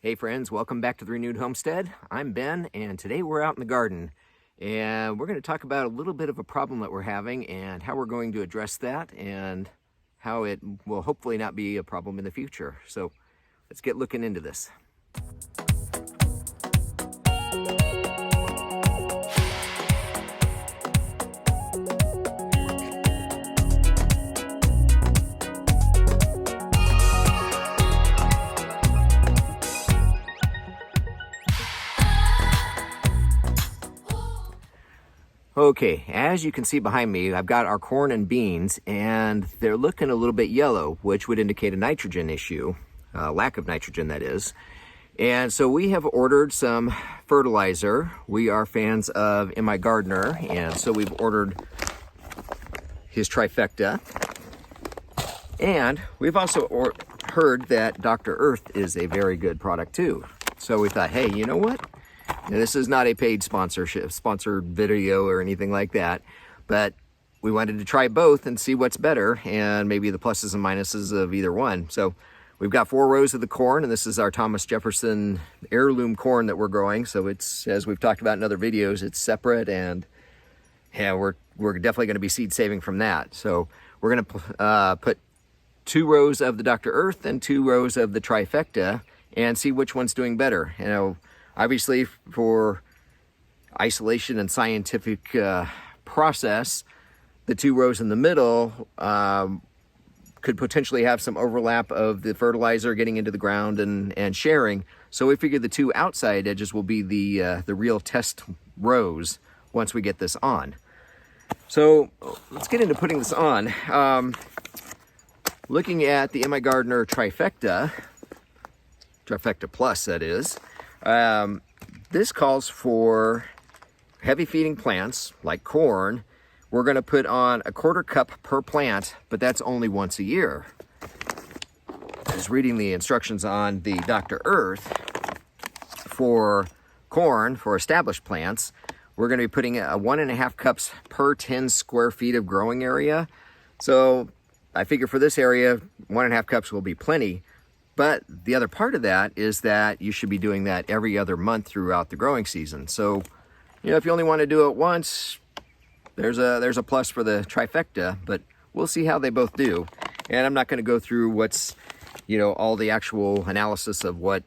Hey friends, welcome back to the Renewed Homestead. I'm Ben, and today we're out in the garden, and we're going to talk about a little bit of a problem that we're having and how we're going to address that and how it will hopefully not be a problem in the future. So let's get looking into this. Okay, as you can see behind me, I've got our corn and beans, and they're looking a little bit yellow, which would indicate a nitrogen issue, lack of nitrogen that is. And so we have ordered some fertilizer. We are fans of MIGardner, and so we've ordered his Trifecta. And we've also heard that Dr. Earth is a very good product too. So we thought, hey, you know what? Now, this is not a paid sponsored video or anything like that, but we wanted to try both and see what's better and maybe the pluses and minuses of either one. So we've got 4 rows of the corn, and this is our Thomas Jefferson heirloom corn that we're growing. So it's, as we've talked about in other videos, it's separate, and yeah, we're definitely going to be seed saving from that. So we're going to put 2 rows of the Dr. Earth and 2 rows of the Trifecta and see which one's doing better. You know, obviously, for isolation and scientific process, the 2 rows in the middle could potentially have some overlap of the fertilizer getting into the ground and sharing. So we figure the 2 outside edges will be the real test rows once we get this on. So let's get into putting this on. Looking at the MIGardner Trifecta Plus, that is. This calls for heavy feeding plants like corn. We're going to put on a 1/4 cup per plant, but that's only once a year. Just reading the instructions on the Dr. Earth for corn, for established plants, we're going to be putting 1.5 cups per 10 square feet of growing area. So I figure for this area, 1.5 cups will be plenty. But the other part of that is that you should be doing that every other month throughout the growing season. So, you know, if you only want to do it once, there's a plus for the Trifecta, but we'll see how they both do. And I'm not going to go through what's, you know, all the actual analysis of what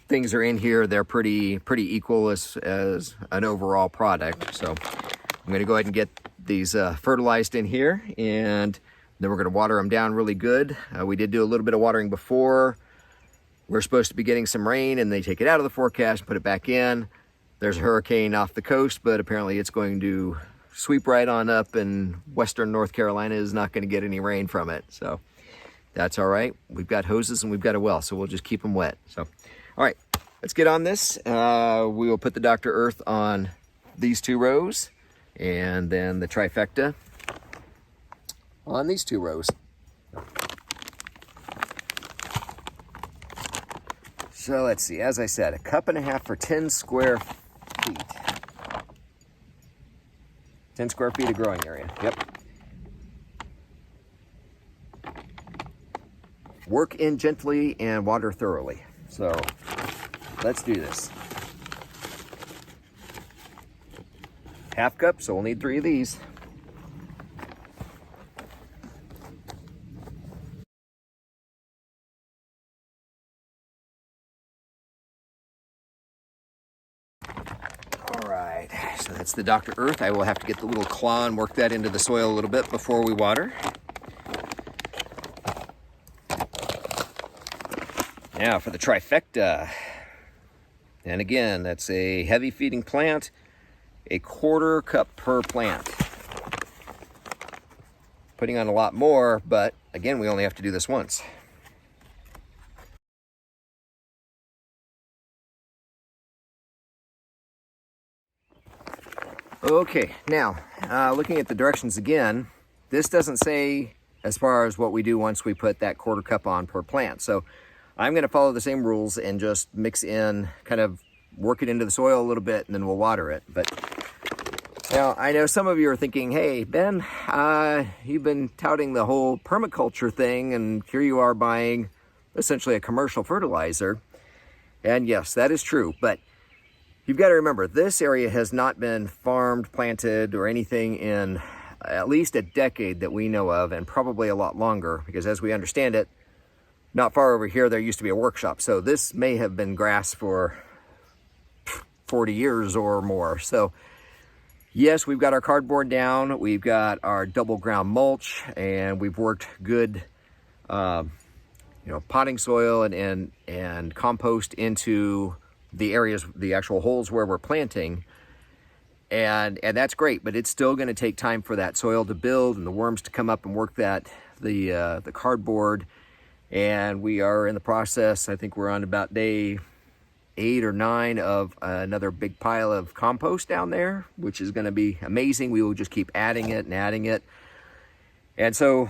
things are in here. They're pretty equal as an overall product. So I'm going to go ahead and get these fertilized in here, and then we're going to water them down really good. We did do a little bit of watering before. We're supposed to be getting some rain, and they take it out of the forecast, put it back in. There's a hurricane off the coast, but apparently it's going to sweep right on up, and western North Carolina is not going to get any rain from it. So that's all right. We've got hoses and we've got a well, so we'll just keep them wet. So, all right, let's get on this. We will put the Dr. Earth on these 2 rows, and then the Trifecta on these 2 rows. So let's see, as I said, 1.5 cups for 10 square feet. 10 square feet of growing area, yep. Work in gently and water thoroughly. So let's do this. 1/2 cup, so we'll need 3 of these. So that's the Dr. Earth. I will have to get the little claw and work that into the soil a little bit before we water. Now for the Trifecta. And again, that's a heavy feeding plant, a 1/4 cup per plant. Putting on a lot more, but again, we only have to do this once. Okay, now, looking at the directions again, this doesn't say as far as what we do once we put that 1/4 cup on per plant. So I'm going to follow the same rules and just mix in, kind of work it into the soil a little bit, and then we'll water it. But now, I know some of you are thinking, hey, Ben, you've been touting the whole permaculture thing, and here you are buying essentially a commercial fertilizer. And yes, that is true, but you've got to remember, this area has not been farmed, planted, or anything in at least a decade that we know of, and probably a lot longer, because as we understand it, not far over here, there used to be a workshop. So this may have been grass for 40 years or more. So yes, we've got our cardboard down, we've got our double ground mulch, and we've worked good, potting soil and compost into the areas, the actual holes where we're planting. And that's great, but it's still going to take time for that soil to build and the worms to come up and work the cardboard. And we are in the process. I think we're on about day 8 or 9 of another big pile of compost down there, which is going to be amazing. We will just keep adding it and adding it. And so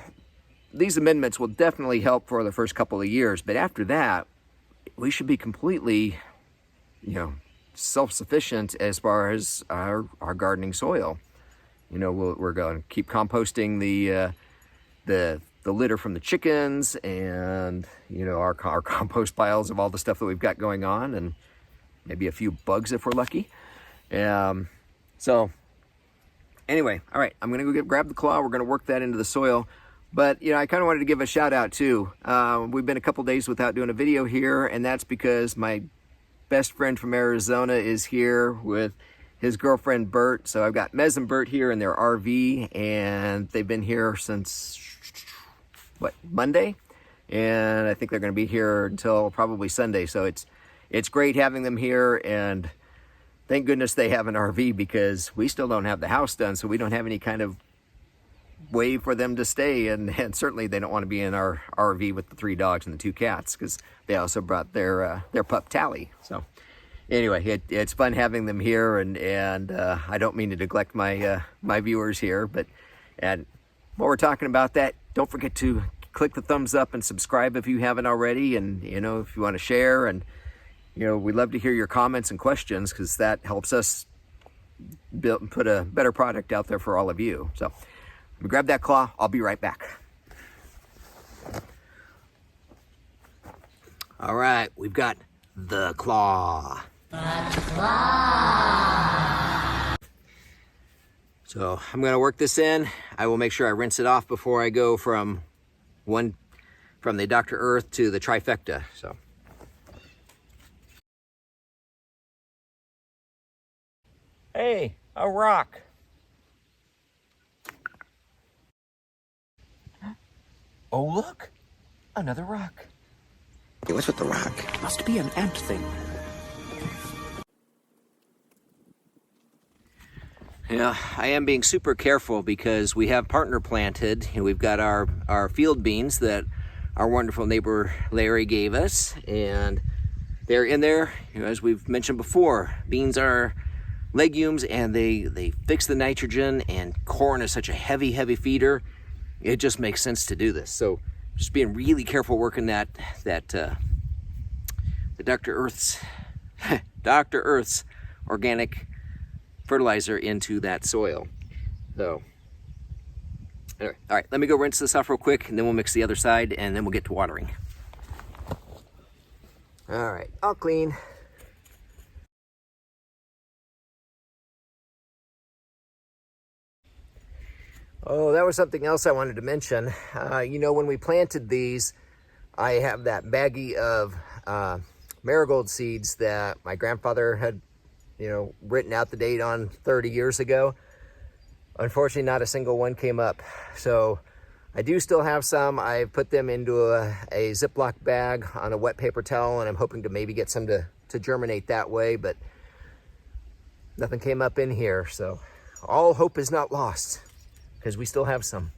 these amendments will definitely help for the first couple of years, but after that, we should be completely, self-sufficient as far as our gardening soil. We're going to keep composting the litter from the chickens, and our compost piles of all the stuff that we've got going on, and maybe a few bugs if we're lucky. So anyway, all right, I'm gonna go grab the claw. We're gonna work that into the soil. But I kind of wanted to give a shout out too. We've been a couple days without doing a video here, and that's because my best friend from Arizona is here with his girlfriend Bert. So I've got Mez and Bert here in their RV, and they've been here since Monday, and I think they're going to be here until probably Sunday. So it's great having them here, and thank goodness they have an RV, because we still don't have the house done, so we don't have any kind of way for them to stay, and certainly they don't want to be in our RV with the 3 dogs and the 2 cats, because they also brought their pup Tally. So anyway, it's fun having them here, and I don't mean to neglect my my viewers here, but while we're talking about that, don't forget to click the thumbs up and subscribe if you haven't already, and if you want to share, and we'd love to hear your comments and questions, because that helps us put a better product out there for all of you. So grab that claw. I'll be right back. All right, we've got the claw. So I'm going to work this in. I will make sure I rinse it off before I go from the Dr. Earth to the Trifecta. So hey, a rock. Oh, look, another rock. Hey, what's with the rock? Must be an ant thing. I am being super careful, because we have partner planted. We've got our field beans that our wonderful neighbor Larry gave us, and they're in there. As we've mentioned before, beans are legumes, and they fix the nitrogen, and corn is such a heavy feeder. It just makes sense to do this. So just being really careful working the Dr. Earth's organic fertilizer into that soil. So anyway, all right, let me go rinse this off real quick, and then we'll mix the other side, and then we'll get to watering. All right, all clean. Oh, that was something else I wanted to mention. When we planted these, I have that baggie of marigold seeds that my grandfather had, written out the date on 30 years ago. Unfortunately, not a single one came up. So I do still have some. I put them into a Ziploc bag on a wet paper towel, and I'm hoping to maybe get some to germinate that way, but nothing came up in here. So all hope is not lost, because we still have some.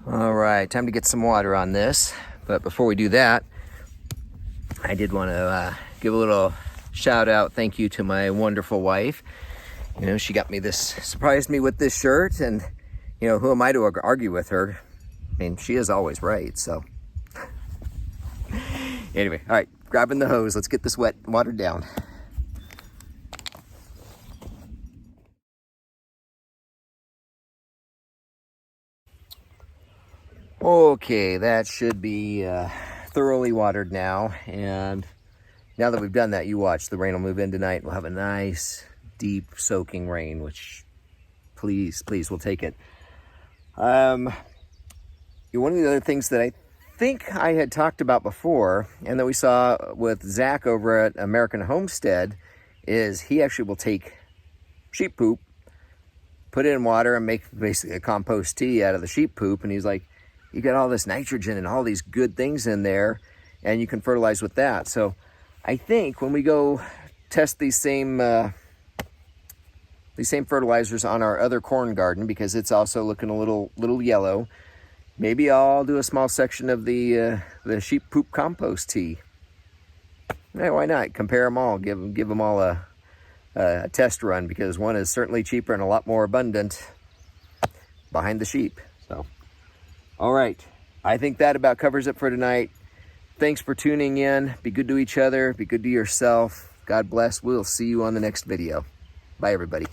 All right, time to get some water on this. But before we do that, I did want to give a little shout out, thank you to my wonderful wife. She got me this, surprised me with this shirt, and who am I to argue with her? I mean, she is always right, so. Anyway, all right, grabbing the hose. Let's get this watered down. Okay, that should be thoroughly watered now. And now that we've done that, you watch, the rain will move in tonight. We'll have a nice, deep, soaking rain, which please, we'll take it. One of the other things that I think I had talked about before, and that we saw with Zach over at American Homestead, is he actually will take sheep poop, put it in water, and make basically a compost tea out of the sheep poop. And he's like, you got all this nitrogen and all these good things in there, and you can fertilize with that. So I think when we go test these same fertilizers on our other corn garden, because it's also looking a little yellow, maybe I'll do a small section of the sheep poop compost tea. Yeah, why not? Compare them all. Give them all a test run, because one is certainly cheaper and a lot more abundant behind the sheep. So, all right. I think that about covers it for tonight. Thanks for tuning in. Be good to each other. Be good to yourself. God bless. We'll see you on the next video. Bye, everybody.